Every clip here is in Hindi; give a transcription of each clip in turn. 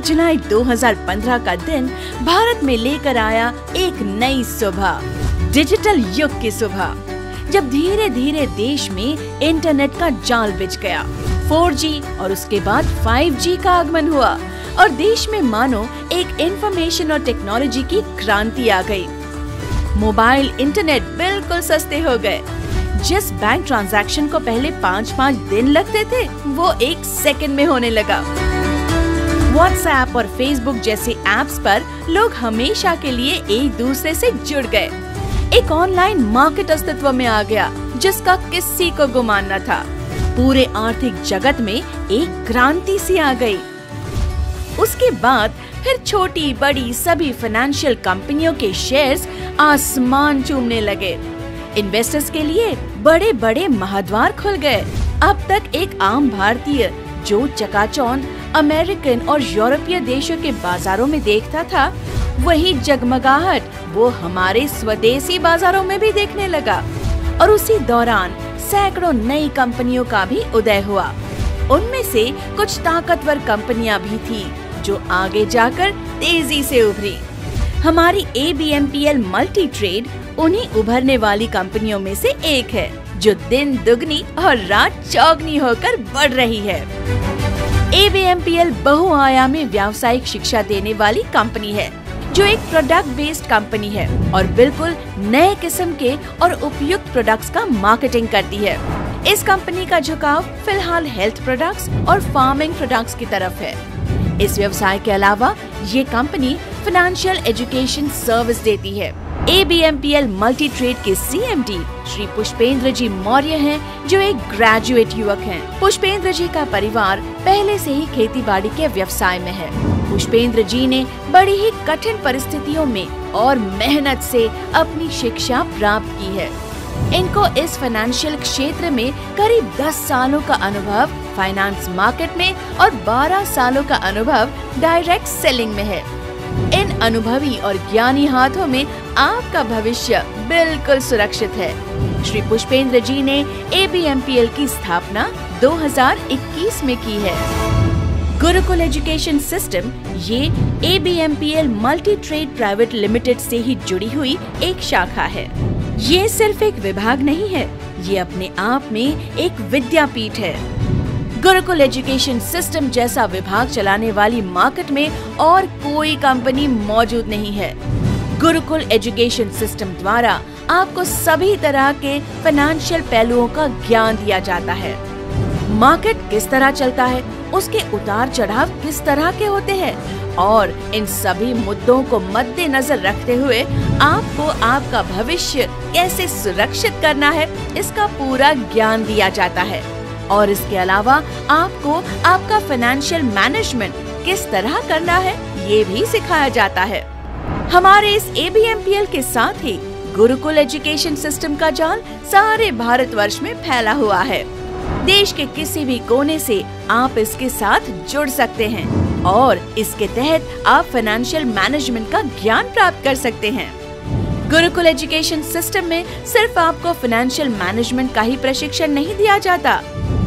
जुलाई 2015 का दिन भारत में लेकर आया एक नई सुबह, डिजिटल युग की सुबह, जब धीरे धीरे देश में इंटरनेट का जाल बिछ गया। 4G और उसके बाद 5G का आगमन हुआ और देश में मानो एक इंफॉर्मेशन और टेक्नोलॉजी की क्रांति आ गई। मोबाइल इंटरनेट बिल्कुल सस्ते हो गए। जिस बैंक ट्रांजैक्शन को पहले 5-5 दिन लगते थे, वो 1 सेकंड में होने लगा। व्हाट्सएप और फेसबुक जैसे ऐप्स पर लोग हमेशा के लिए एक दूसरे से जुड़ गए। एक ऑनलाइन मार्केट अस्तित्व में आ गया, जिसका किसी को गुमान न था। पूरे आर्थिक जगत में एक क्रांति सी आ गई। उसके बाद फिर छोटी बड़ी सभी फाइनेंशियल कंपनियों के शेयर्स आसमान चूमने लगे। इन्वेस्टर्स के लिए बड़े बड़े महाद्वार खुल गए। अब तक एक आम भारतीय जो चकाचौंध अमेरिकन और यूरोपीय देशों के बाजारों में देखता था, वही जगमगाहट वो हमारे स्वदेशी बाजारों में भी देखने लगा। और उसी दौरान सैकड़ों नई कंपनियों का भी उदय हुआ। उनमें से कुछ ताकतवर कंपनियां भी थी जो आगे जाकर तेजी से उभरी। हमारी ABMPL मल्टी ट्रेड उन्हीं उभरने वाली कंपनियों में से एक है, जो दिन दुगनी और रात चौगनी होकर बढ़ रही है। ABMPL बहुआयामी व्यावसायिक शिक्षा देने वाली कंपनी है, जो एक प्रोडक्ट बेस्ड कंपनी है और बिल्कुल नए किस्म के और उपयुक्त प्रोडक्ट्स का मार्केटिंग करती है। इस कंपनी का झुकाव फिलहाल हेल्थ प्रोडक्ट्स और फार्मिंग प्रोडक्ट्स की तरफ है। इस व्यवसाय के अलावा ये कंपनी फाइनेंशियल एजुकेशन सर्विस देती है। ABMPL मल्टी ट्रेड के CMD श्री पुष्पेंद्र जी मौर्य हैं, जो एक ग्रेजुएट युवक हैं। पुष्पेंद्र जी का परिवार पहले से ही खेती बाड़ी के व्यवसाय में है। पुष्पेंद्र जी ने बड़ी ही कठिन परिस्थितियों में और मेहनत से अपनी शिक्षा प्राप्त की है। इनको इस फाइनेंशियल क्षेत्र में करीब 10 सालों का अनुभव फाइनेंस मार्केट में और 12 सालों का अनुभव डायरेक्ट सेलिंग में है। इन अनुभवी और ज्ञानी हाथों में आपका भविष्य बिल्कुल सुरक्षित है। श्री पुष्पेंद्र जी ने ABMPL की स्थापना 2021 में की है। गुरुकुल एजुकेशन सिस्टम ये ABMPL multi trade private limited से ही जुड़ी हुई एक शाखा है। ये सिर्फ एक विभाग नहीं है, ये अपने आप में एक विद्यापीठ है। गुरुकुल एजुकेशन सिस्टम जैसा विभाग चलाने वाली मार्केट में और कोई कंपनी मौजूद नहीं है। गुरुकुल एजुकेशन सिस्टम द्वारा आपको सभी तरह के फाइनेंशियल पहलुओं का ज्ञान दिया जाता है। मार्केट किस तरह चलता है, उसके उतार चढ़ाव किस तरह के होते हैं और इन सभी मुद्दों को मद्देनजर रखते हुए आपको आपका भविष्य कैसे सुरक्षित करना है, इसका पूरा ज्ञान दिया जाता है। और इसके अलावा आपको आपका फाइनेंशियल मैनेजमेंट किस तरह करना है, ये भी सिखाया जाता है। हमारे इस ABMPL के साथ ही गुरुकुल एजुकेशन सिस्टम का जाल सारे भारतवर्ष में फैला हुआ है। देश के किसी भी कोने से आप इसके साथ जुड़ सकते हैं और इसके तहत आप फाइनेंशियल मैनेजमेंट का ज्ञान प्राप्त कर सकते हैं। गुरुकुल एजुकेशन सिस्टम में सिर्फ आपको फाइनेंशियल मैनेजमेंट का ही प्रशिक्षण नहीं दिया जाता,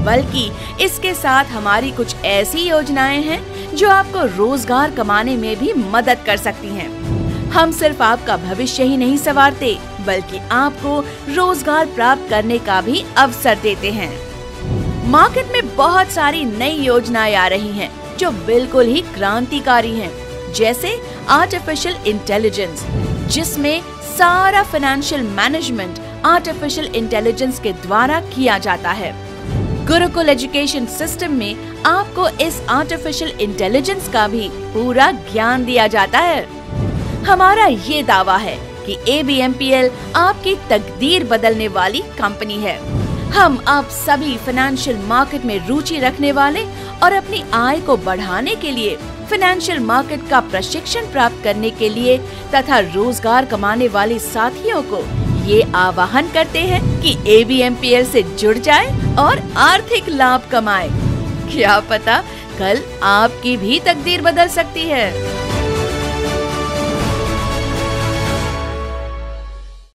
बल्कि इसके साथ हमारी कुछ ऐसी योजनाएं हैं जो आपको रोजगार कमाने में भी मदद कर सकती हैं। हम सिर्फ आपका भविष्य ही नहीं संवारते, बल्कि आपको रोजगार प्राप्त करने का भी अवसर देते हैं। मार्केट में बहुत सारी नई योजनाएं आ रही हैं, जो बिल्कुल ही क्रांतिकारी हैं, जैसे आर्टिफिशियल इंटेलिजेंस, जिसमें सारा फाइनेंशियल मैनेजमेंट आर्टिफिशियल इंटेलिजेंस के द्वारा किया जाता है। गुरुकुल एजुकेशन सिस्टम में आपको इस आर्टिफिशियल इंटेलिजेंस का भी पूरा ज्ञान दिया जाता है। हमारा ये दावा है कि ABMPL आपकी तकदीर बदलने वाली कंपनी है। हम आप सभी फाइनेंशियल मार्केट में रुचि रखने वाले और अपनी आय को बढ़ाने के लिए, फाइनेंशियल मार्केट का प्रशिक्षण प्राप्त करने के लिए तथा रोजगार कमाने वाले साथियों को ये आह्वान करते हैं कि ABMPL से जुड़ जाए और आर्थिक लाभ कमाए। क्या पता कल आपकी भी तकदीर बदल सकती है।